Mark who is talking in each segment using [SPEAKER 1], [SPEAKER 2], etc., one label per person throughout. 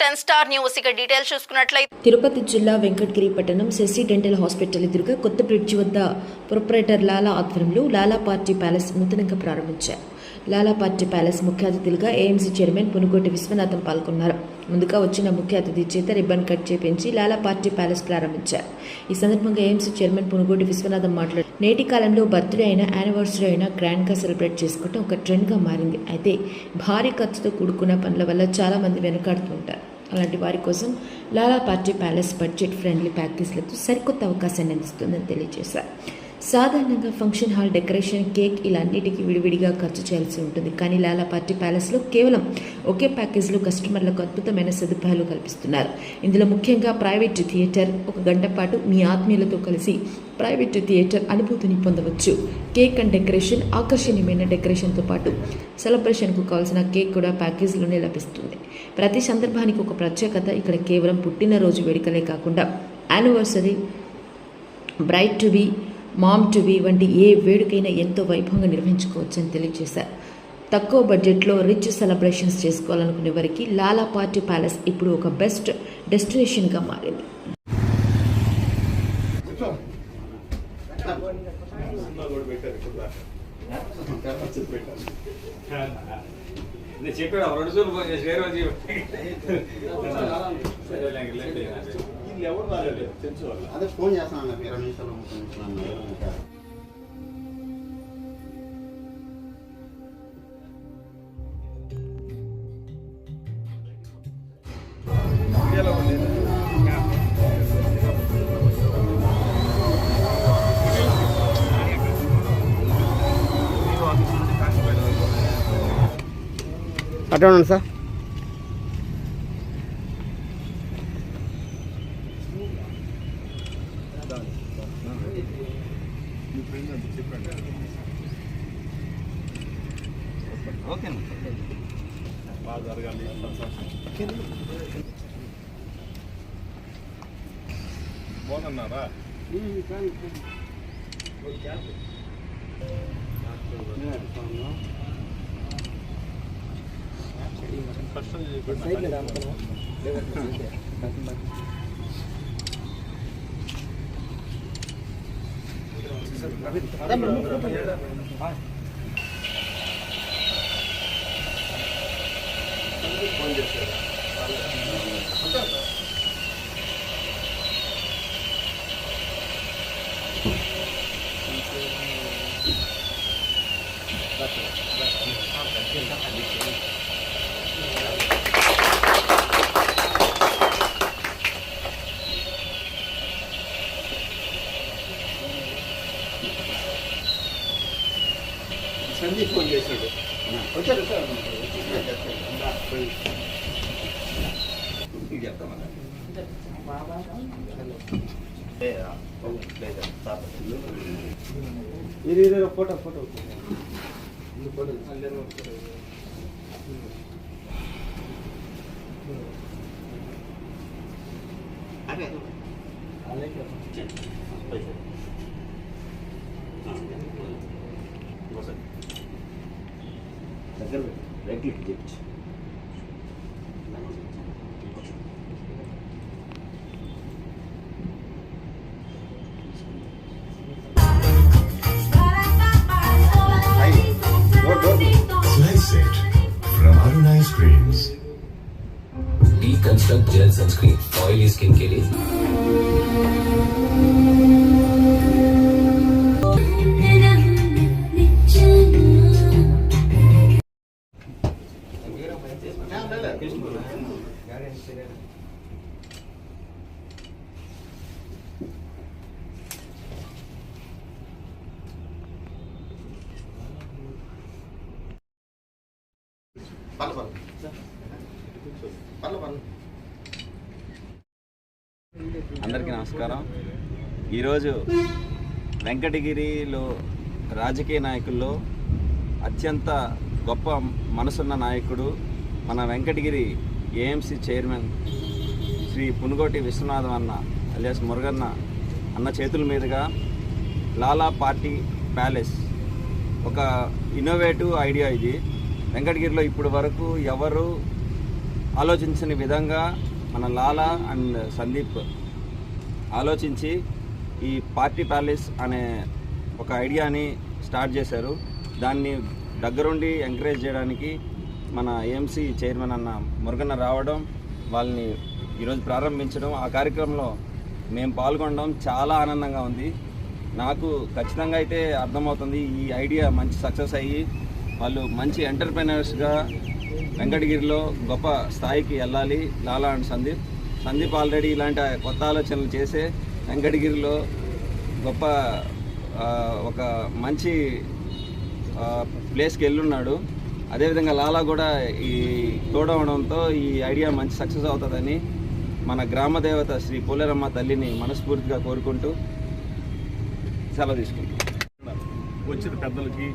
[SPEAKER 1] 10 Star News ఇక details చూసుకున్నట్లయితే
[SPEAKER 2] తిరుపతి జిల్లా వెంకటగిరి పట్టణం శశి డెంటల్ హాస్పిటల్ ఎదురుగా కొత్త బ్రిడ్జి వద్ద ప్రొపరేటర్ లాలా ఆధ్వర్యంలో లాలా పార్టీ ప్యాలెస్ నూతనంగా ప్రారంభించారు. లాలా పార్టీ ప్యాలెస్ ముఖ్య అతిథులుగా ఏఎంసీ చైర్మన్ పునుగోటి విశ్వనాథం పాల్గొన్నారు. ముందుగా వచ్చిన ముఖ్య అతిథి చేత రిబ్బన్ కట్ చేపించి లాలా పార్టీ ప్యాలెస్ ప్రారంభించారు. ఈ సందర్భంగా ఏఎంసీ చైర్మన్ పునుగోటి విశ్వనాథం మాట్లాడారు. నేటి కాలంలో బర్త్డే అయినా యానివర్సరీ అయినా గ్రాండ్గా సెలబ్రేట్ చేసుకోవడం ఒక ట్రెండ్గా మారింది. అయితే భారీ ఖర్చుతో కూడుకున్న పనుల వల్ల చాలా మంది వెనుకాడుతుంటారు. అలాంటి వారి కోసం లాలా పార్టీ ప్యాలెస్ బడ్జెట్ ఫ్రెండ్లీ ప్యాకేజ్లతో సరికొత్త అవకాశాన్ని అందిస్తుందని తెలియజేశారు. సాధారణంగా ఫంక్షన్ హాల్, డెకరేషన్, కేక్ ఇలా అన్నిటికీ విడివిడిగా ఖర్చు చేయాల్సి ఉంటుంది. కానీ లాలా పార్టీ ప్యాలెస్లో కేవలం ఒకే ప్యాకేజ్లో కస్టమర్లకు అద్భుతమైన సదుపాయాలు కల్పిస్తున్నారు. ఇందులో ముఖ్యంగా ప్రైవేట్ థియేటర్, 1 గంట పాటు మీ ఆత్మీయులతో కలిసి ప్రైవేట్ థియేటర్ అనుభూతిని పొందవచ్చు. కేక్ అండ్ డెకరేషన్, ఆకర్షణీయమైన డెకరేషన్తో పాటు సెలబ్రేషన్కు కావాల్సిన కేక్ కూడా ప్యాకేజ్లోనే లభిస్తుంది. ప్రతి సందర్భానికి ఒక ప్రత్యేకత. ఇక్కడ కేవలం పుట్టినరోజు వేడుకలే కాకుండా anniversary, bride to be, mom to be వంటి ఏ వేడుకైనా ఎంతో వైభవంగా నిర్వహించుకోవచ్చని తెలియజేశారు. తక్కువ బడ్జెట్లో రిచ్ సెలబ్రేషన్స్ చేసుకోవాలనుకునే వారికి లాలా పార్టీ ప్యాలెస్ ఇప్పుడు ఒక బెస్ట్ డెస్టినేషన్గా మారింది.
[SPEAKER 3] అదే ఫోన్ చేస్తాను 20 నిమిషాలు 30 నిమిషాలు. అటు ఉండండి సార్.
[SPEAKER 4] బాగున్నారా?
[SPEAKER 3] సందీప్ ఫోన్ చేశాడు. వచ్చారు సార్. చెప్తామన్నా ఫోటో ఫోటో రైట్ క్లిక్ చేయొచ్చు.
[SPEAKER 5] Slice it from Aruna Ice Creams.
[SPEAKER 6] Deconstruct Gel Sunscreen oily skin के लिए
[SPEAKER 7] అందరికీ నమస్కారం. ఈరోజు వెంకటగిరిలో రాజకీయ నాయకుల్లో అత్యంత గొప్ప మనసున్న నాయకుడు మన వెంకటగిరి ఏఎంసీ చైర్మన్ శ్రీ పునుగోటి విశ్వనాథం అన్న అలియాస్ మురుగన్న అన్న చేతుల మీదుగా లాలా పార్టీ ప్యాలెస్ ఒక ఇన్నోవేటివ్ ఐడియా. ఇది వెంకటగిరిలో ఇప్పుడు వరకు ఎవరు ఆలోచించిన విధంగా మన లాలా అండ్ సందీప్ ఆలోచించి ఈ పార్టీ ప్యాలెస్ అనే ఒక ఐడియాని స్టార్ట్ చేశారు. దాన్ని దగ్గరుండి ఎంకరేజ్ చేయడానికి మన ఏఎంసీ చైర్మన్ అన్న మురుగన్న రావడం, వాళ్ళని ఈరోజు ప్రారంభించడం, ఆ కార్యక్రమంలో మేము పాల్గొనడం చాలా ఆనందంగా ఉంది. నాకు ఖచ్చితంగా అయితే అర్థమవుతుంది ఈ ఐడియా మంచి సక్సెస్ అయ్యి వాళ్ళు మంచి ఎంటర్ప్రెనర్స్గా వెంకటగిరిలో గొప్ప స్థాయికి వెళ్ళాలి. లాలా అండ్ సందీప్ ఆల్రెడీ ఇలాంటి కొత్త ఆలోచనలు చేసే వెంకటగిరిలో గొప్ప ఒక మంచి ప్లేస్కి వెళ్ళున్నాడు. అదేవిధంగా లాలా కూడా ఈ తోడవడంతో ఈ ఐడియా మంచి సక్సెస్ అవుతుందని మన గ్రామ దేవత శ్రీ పోలేరమ్మ తల్లిని మనస్ఫూర్తిగా కోరుకుంటూ సెలవు తీసుకుంటాం.
[SPEAKER 4] వచ్చిన పెద్దలకి,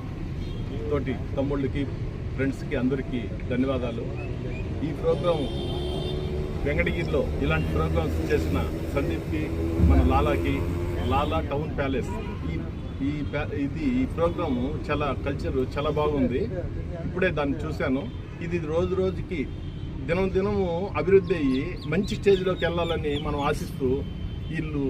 [SPEAKER 4] తోటి తమ్ముళ్ళకి, ఫ్రెండ్స్కి అందరికీ ధన్యవాదాలు. ఈ ప్రోగ్రాం వెంకటగిరిలో ఇలాంటి ప్రోగ్రామ్స్ చేసిన సందీప్కి, మన లాలాకి, లాలా టౌన్ ప్యాలెస్ ఈ ప్రోగ్రాము చాలా కల్చర్ చాలా బాగుంది. ఇప్పుడే దాన్ని చూశాను. ఇది రోజు రోజుకి దినము అభివృద్ధి అయ్యి మంచి స్టేజ్లోకి వెళ్ళాలని మనం ఆశిస్తూ, వీళ్ళు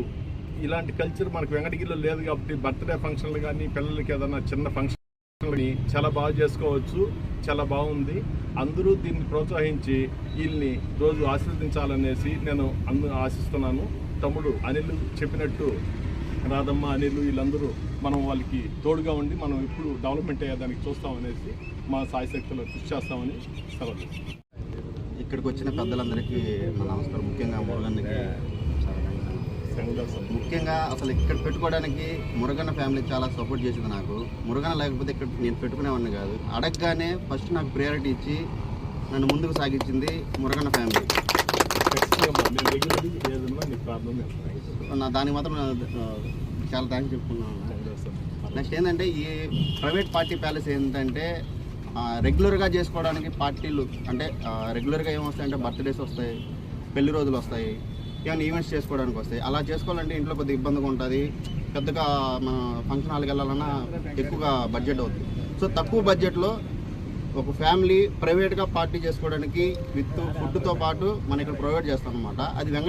[SPEAKER 4] ఇలాంటి కల్చర్ మనకు వెంకటగిరిలో లేదు కాబట్టి బర్త్డే ఫంక్షన్లు కానీ పిల్లలకి ఏదైనా చిన్న ఫంక్షన్లని చాలా బాగా చేసుకోవచ్చు. చాలా బాగుంది. అందరూ దీన్ని ప్రోత్సహించి వీళ్ళని రోజు ఆశీర్వదించాలనేసి నేను ఆశిస్తున్నాను. తమ్ముడు అనిల్ చెప్పినట్టు రాధమ్మ, అనిల్ వీళ్ళందరూ మనం వాళ్ళకి తోడుగా ఉండి మనం ఇప్పుడు డెవలప్మెంట్ అయ్యేదానికి చూస్తామనేసి మా సాయశక్తిలో కృషి చేస్తామని సెలవు.
[SPEAKER 3] ఇక్కడికి వచ్చిన పెద్దలందరికీ నా నమస్కారం. ముఖ్యంగా మురుగన్నకి ముఖ్యంగా అసలు ఇక్కడ పెట్టుకోవడానికి మురుగన్న ఫ్యామిలీ చాలా సపోర్ట్ చేసింది నాకు. మురుగన్న లేకపోతే ఇక్కడ నేను పెట్టుకునేవాడిని కాదు. అడగగానే ఫస్ట్ నాకు ప్రయారిటీ ఇచ్చి నన్ను ముందుకు సాగించింది మురుగన్న ఫ్యామిలీ. దానికి మాత్రం చాలా థ్యాంక్స్ చెప్పుకున్నాను. నెక్స్ట్ ఏంటంటే ఈ ప్రైవేట్ పార్టీ ప్యాలెస్ ఏంటంటే రెగ్యులర్గా చేసుకోవడానికి పార్టీలు అంటే రెగ్యులర్గా ఏమొస్తాయంటే బర్త్డేస్ వస్తాయి, పెళ్లి రోజులు వస్తాయి, ఏమైనా ఈవెంట్స్ చేసుకోవడానికి వస్తాయి. అలా చేసుకోవాలంటే ఇంట్లో కొద్దిగా ఇబ్బందిగా ఉంటుంది. పెద్దగా మన ఫంక్షన్ హాల్కి వెళ్ళాలన్నా ఎక్కువగా బడ్జెట్ అవుతుంది. సో తక్కువ బడ్జెట్లో ఒక ఫ్యామిలీ ప్రైవేట్గా పార్టీ చేసుకోవడానికి విత్ ఫుడ్తో పాటు మనం ఇక్కడ ప్రొవైడ్ చేస్తాం అన్నమాట. అది